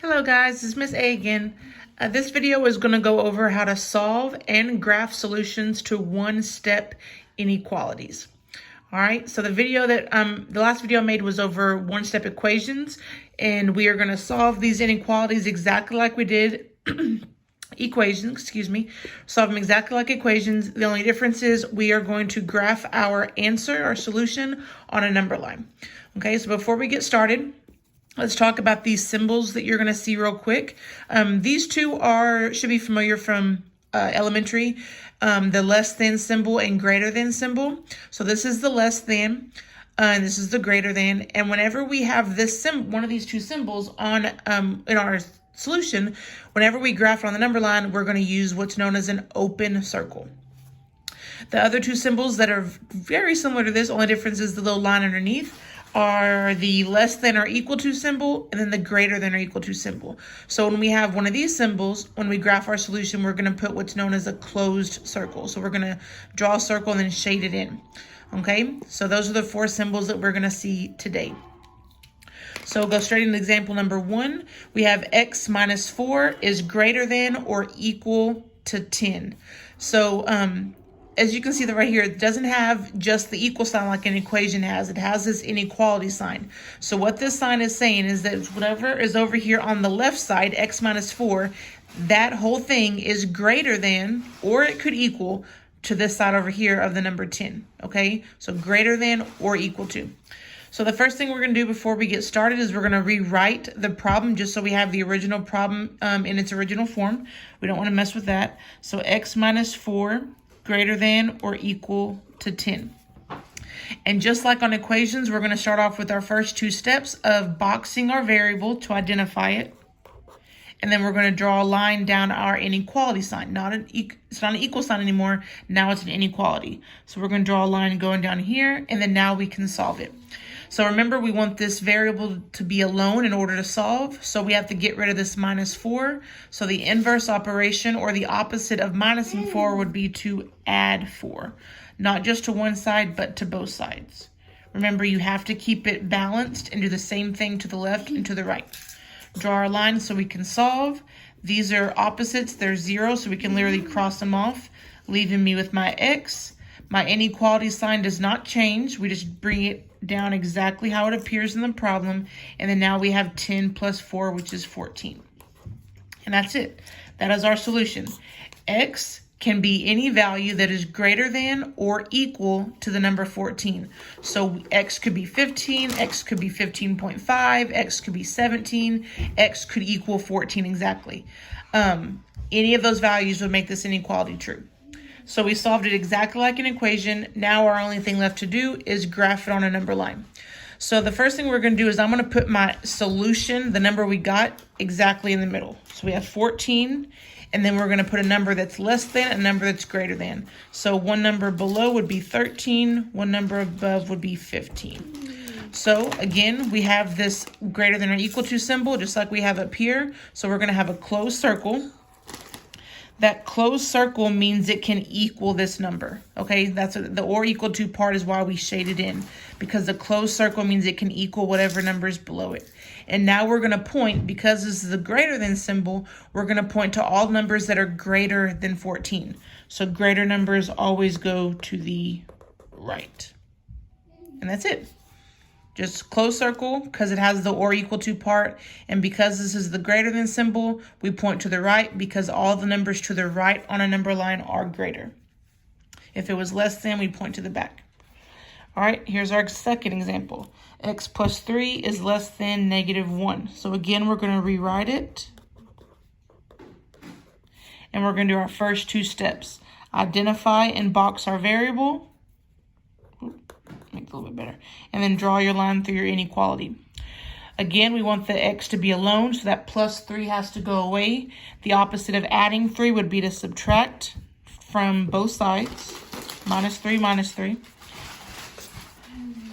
Hello guys, it's Miss A again. This video is going to go over how to solve and graph solutions to one-step inequalities. All right, so the last video I made was over one-step equations, and we are going to solve these inequalities exactly like we did solve them exactly like equations. The only difference is we are going to graph our answer, our solution, on a number line. Okay, so before we get started, let's talk about these symbols that you're going to see real quick. These two should be familiar from elementary, the less than symbol and greater than symbol. So this is the less than, and this is the greater than. And whenever we have this one of these two symbols on in our solution, whenever we graph it on the number line, we're going to use what's known as an open circle. The other two symbols that are very similar to this, only difference is the little line underneath, are the less than or equal to symbol and then the greater than or equal to symbol. So when we have one of these symbols, when we graph our solution, we're going to put what's known as a closed circle. So we're going to draw a circle and then shade it in. Okay, so those are the four symbols that we're going to see today. So go straight into example number 1. We have x minus 4 is greater than or equal to 10. So as you can see that right here, it doesn't have just the equal sign like an equation has. It has this inequality sign. So what this sign is saying is that whatever is over here on the left side, x minus 4, that whole thing is greater than, or it could equal to this side over here of the number 10. Okay, so greater than or equal to. So the first thing we're going to do before we get started is we're going to rewrite the problem just so we have the original problem in its original form. We don't want to mess with that. So x minus 4 greater than or equal to 10. And just like on equations, we're going to start off with our first two steps of boxing our variable to identify it. And then we're going to draw a line down our inequality sign. It's not an equal sign anymore. Now it's an inequality. So we're going to draw a line going down here, and then now we can solve it. So remember, we want this variable to be alone in order to solve. So we have to get rid of this minus 4. So the inverse operation, or the opposite of minusing 4, would be to add 4. Not just to one side, but to both sides. Remember, you have to keep it balanced and do the same thing to the left and to the right. Draw our line so we can solve. These are opposites. They're 0, so we can literally cross them off, leaving me with my x. My inequality sign does not change. We just bring it down exactly how it appears in the problem. And then now we have 10 plus 4, which is 14. And that's it. That is our solution. X can be any value that is greater than or equal to the number 14. So x could be 15, x could be 15.5, x could be 17, x could equal 14 exactly. Any of those values would make this inequality true. So we solved it exactly like an equation. Now our only thing left to do is graph it on a number line. So the first thing we're going to do is I'm going to put my solution, the number we got, exactly in the middle. So we have 14, and then we're going to put a number that's less than, a number that's greater than. So one number below would be 13, one number above would be 15. So again, we have this greater than or equal to symbol, just like we have up here. So we're going to have a closed circle. That closed circle means it can equal this number, okay? That's what the or equal to part is why we shaded in, because the closed circle means it can equal whatever number is below it. And now we're going to point, because this is a greater than symbol, we're going to point to all numbers that are greater than 14. So greater numbers always go to the right. And that's it. Just close circle because it has the or equal to part. And because this is the greater than symbol, we point to the right because all the numbers to the right on a number line are greater. If it was less than, we point to the back. All right, here's our second example. X plus 3 is less than negative 1. So again, we're going to rewrite it. And we're going to do our first two steps. Identify and box our variable. Make it a little bit better. And then draw your line through your inequality. Again, we want the x to be alone, so that plus 3 has to go away. The opposite of adding 3 would be to subtract from both sides. Minus 3, minus 3.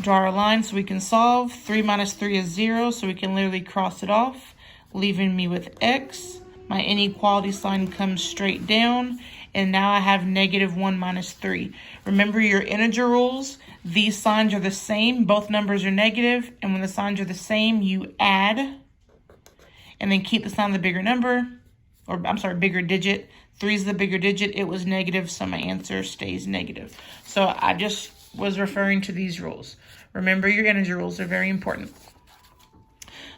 Draw our line so we can solve. 3 minus 3 is 0, so we can literally cross it off, leaving me with x. My inequality sign comes straight down, and now I have negative 1 minus 3. Remember your integer rules. These signs are the same. Both numbers are negative, and when the signs are the same, you add. and then keep the sign of the bigger number, or I'm sorry, bigger digit. 3 is the bigger digit. It was negative, so my answer stays negative. So I just was referring to these rules. Remember your integer rules, they're very important.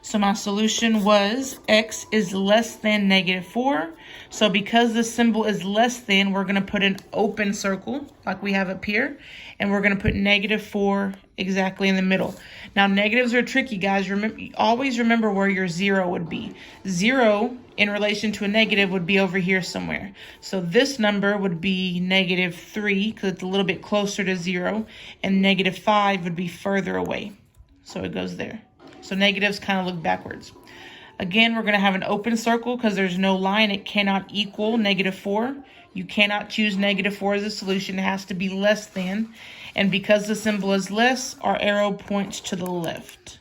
So my solution was x is less than -4. So because the symbol is less than, we're going to put an open circle like we have up here. And we're going to put -4 exactly in the middle. Now negatives are tricky, guys. Always remember where your 0 would be. 0 in relation to a negative would be over here somewhere. So this number would be -3 because it's a little bit closer to 0. And -5 would be further away. So it goes there. So negatives kind of look backwards. Again, we're going to have an open circle because there's no line. It cannot equal -4. You cannot choose -4 as a solution. It has to be less than. And because the symbol is less, our arrow points to the left.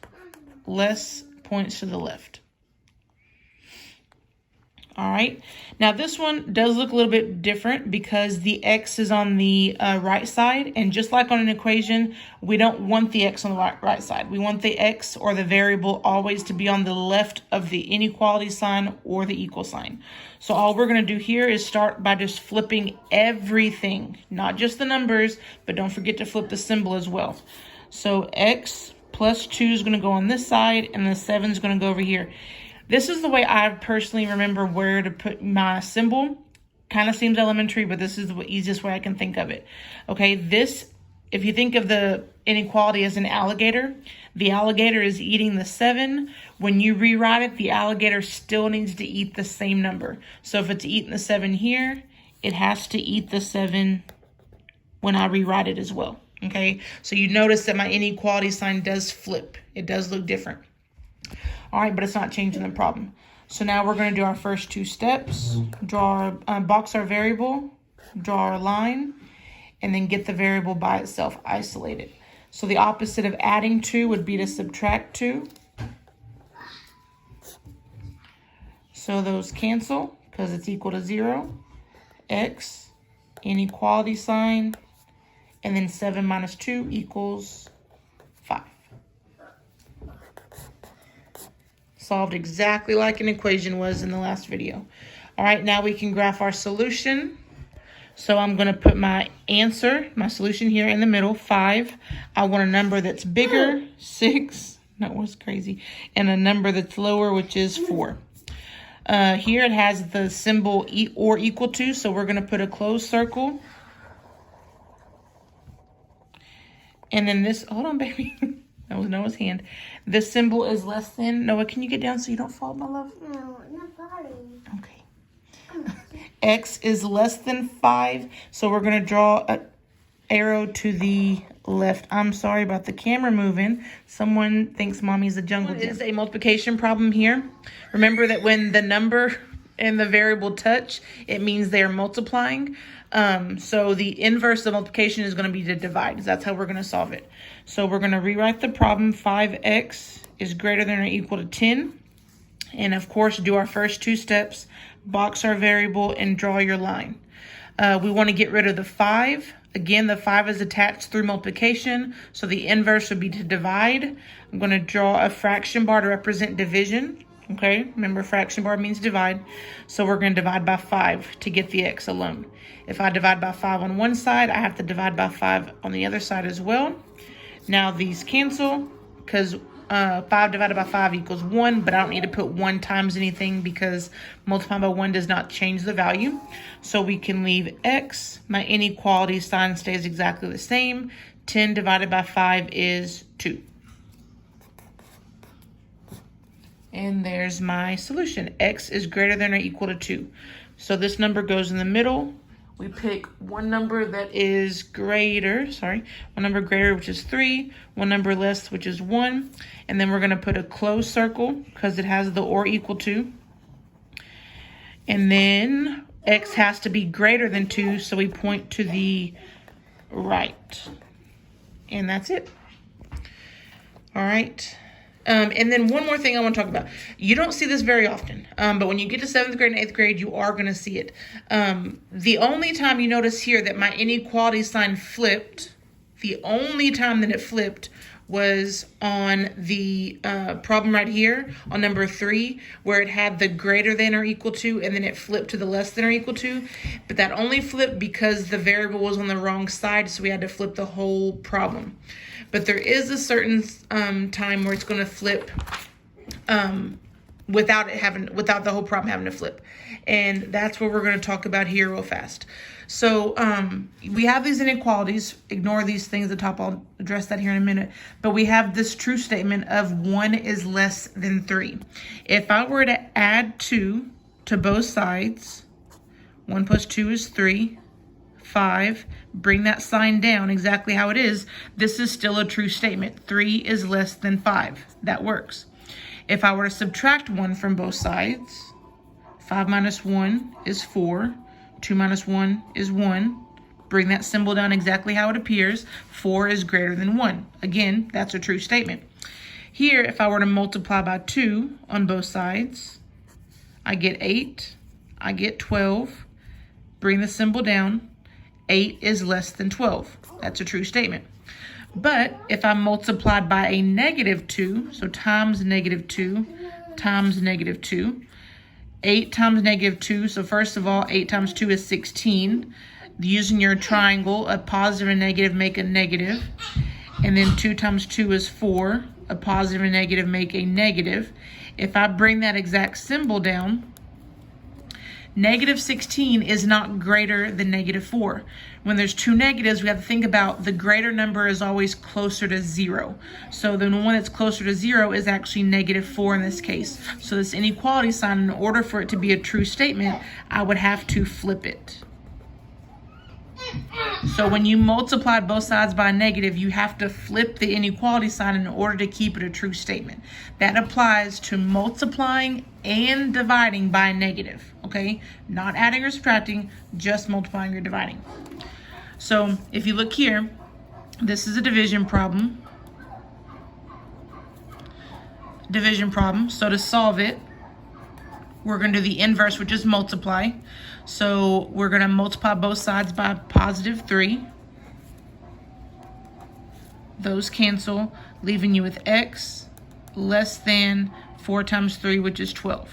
Less points to the left. All right. Now this one does look a little bit different because the x is on the right side. And just like on an equation, we don't want the x on the right side. We want the x or the variable always to be on the left of the inequality sign or the equal sign. So all we're going to do here is start by just flipping everything, not just the numbers, but don't forget to flip the symbol as well. So x plus 2 is going to go on this side and the 7 is going to go over here. This is the way I personally remember where to put my symbol. Kind of seems elementary, but this is the easiest way I can think of it. Okay, this, if you think of the inequality as an alligator, the alligator is eating the 7. When you rewrite it, the alligator still needs to eat the same number. So if it's eating the 7 here, it has to eat the 7 when I rewrite it as well. Okay, so you notice that my inequality sign does flip. It does look different. All right, but it's not changing the problem. So now we're going to do our first 2 steps. Draw our, box our variable, draw our line, and then get the variable by itself, isolate it. So the opposite of adding 2 would be to subtract 2. So those cancel because it's equal to 0. X, inequality sign, and then 7 minus 2 equals 5. Solved exactly like an equation was in the last video. All right, now we can graph our solution. So I'm going to put my answer, my solution here in the middle, 5. I want a number that's bigger, 6. That was crazy. And a number that's lower, which is 4. Here it has the symbol or equal to, so we're going to put a closed circle. And then this, hold on, baby. That was Noah's hand. This symbol is less than. Noah, can you get down so you don't fall, my love? No, I'm not falling. Okay. X is less than 5. So we're going to draw an arrow to the left. I'm sorry about the camera moving. Someone thinks mommy's a jungle gym. It is a multiplication problem here. Remember that when the number and the variable touch, it means they're multiplying. So the inverse of multiplication is going to be to divide. That's how we're going to solve it. So we're going to rewrite the problem. 5x is greater than or equal to 10. And of course, do our first 2 steps, box our variable and draw your line. We want to get rid of the 5. Again, the 5 is attached through multiplication. So the inverse would be to divide. I'm going to draw a fraction bar to represent division. Okay, remember fraction bar means divide. So we're going to divide by 5 to get the x alone. If I divide by 5 on one side, I have to divide by 5 on the other side as well. Now these cancel because 5 divided by 5 equals 1, but I don't need to put 1 times anything because multiplying by 1 does not change the value. So we can leave x. My inequality sign stays exactly the same. 10 divided by 5 is 2. And there's my solution. X is greater than or equal to 2. So this number goes in the middle. We pick one number that is greater, one number greater, which is 3, one number less, which is 1. And then we're going to put a closed circle because it has the or equal to. And then x has to be greater than 2, so we point to the right. And that's it. All right. And then one more thing I want to talk about. You don't see this very often, but when you get to 7th grade and 8th grade, you are going to see it. The only time you notice here that my inequality sign flipped, the only time that it flipped was on the problem right here on number 3, where it had the greater than or equal to, and then it flipped to the less than or equal to. But that only flipped because the variable was on the wrong side, so we had to flip the whole problem. But there is a certain time where it's going to flip without the whole problem having to flip, and that's what we're going to talk about here real fast. So we have these inequalities. Ignore these things at the top. I'll address that here in a minute. But we have this true statement of 1 is less than 3. If I were to add 2 to both sides, 1 plus 2 is 3, 5, bring that sign down exactly how it is, this is still a true statement. 3 is less than 5. That works. If I were to subtract 1 from both sides, 5 minus 1 is 4. 2 minus 1 is 1. Bring that symbol down exactly how it appears. 4 is greater than 1. Again, that's a true statement. Here, if I were to multiply by 2 on both sides, I get 8. I get 12. Bring the symbol down. 8 is less than 12. That's a true statement. But if I multiplied by a negative 2, so times negative 2 times negative 2, 8 times negative 2, so first of all, 8 times 2 is 16. Using your triangle, a positive and negative make a negative. And then 2 times 2 is 4. A positive and negative make a negative. If I bring that exact symbol down, negative 16 is not greater than negative 4. When there's two negatives, we have to think about the greater number is always closer to 0. So the one that's closer to 0 is actually negative 4 in this case. So this inequality sign, in order for it to be a true statement, I would have to flip it. So when you multiply both sides by a negative, you have to flip the inequality sign in order to keep it a true statement. That applies to multiplying and dividing by a negative, okay? Not adding or subtracting, just multiplying or dividing. So if you look here, this is a division problem. So to solve it, we're going to do the inverse, which is multiply. So we're going to multiply both sides by positive 3. Those cancel, leaving you with x less than 4 times 3, which is 12.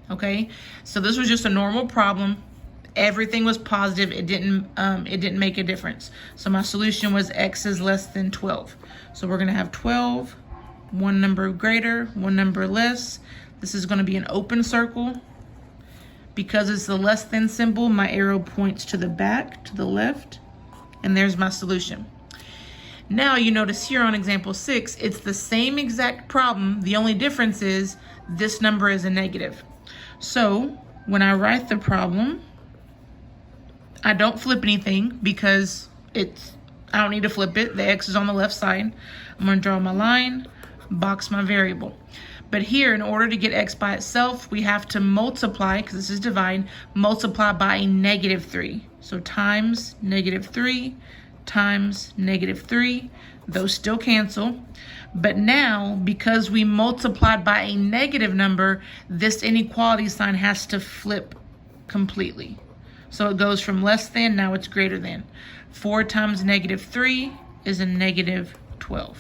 Okay, so this was just a normal problem. Everything was positive. It didn't make a difference. So my solution was x is less than 12. So we're going to have 12, one number greater, one number less. This is going to be an open circle. Because it's the less than symbol, my arrow points to the back, to the left, and there's my solution. Now you notice here on example 6, it's the same exact problem. The only difference is this number is a negative. So when I write the problem, I don't flip anything because I don't need to flip it. The x is on the left side. I'm going to draw my line, box my variable. But here, in order to get x by itself, we have to multiply, because this is divide, multiply by a negative 3. So times negative 3 times negative 3. Those still cancel. But now, because we multiplied by a negative number, this inequality sign has to flip completely. So it goes from less than, now it's greater than. 4 times negative 3 is a negative 12.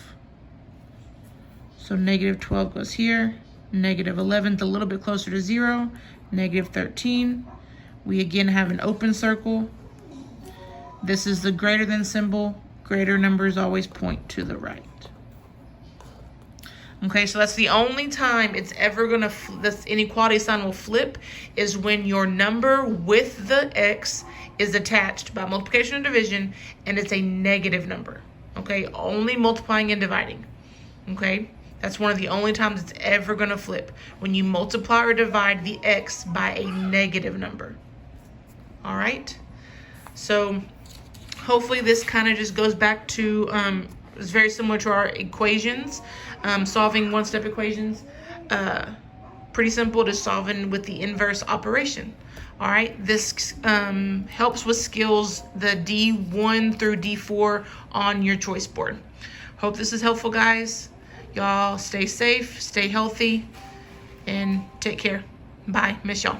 So negative 12 goes here, negative 11 is a little bit closer to 0, negative 13. We again have an open circle. This is the greater than symbol. Greater numbers always point to the right. Okay, so that's the only time it's ever gonna, this inequality sign will flip is when your number with the x is attached by multiplication or division and it's a negative number. Okay, only multiplying and dividing. Okay. That's one of the only times it's ever going to flip, when you multiply or divide the x by a negative number. All right? So hopefully this kind of just goes back to, it's very similar to our equations, solving one-step equations. Pretty simple, just solving with the inverse operation. All right? This helps with skills, the D1 through D4 on your choice board. Hope this is helpful, guys. Y'all stay safe, stay healthy, and take care. Bye. Miss y'all.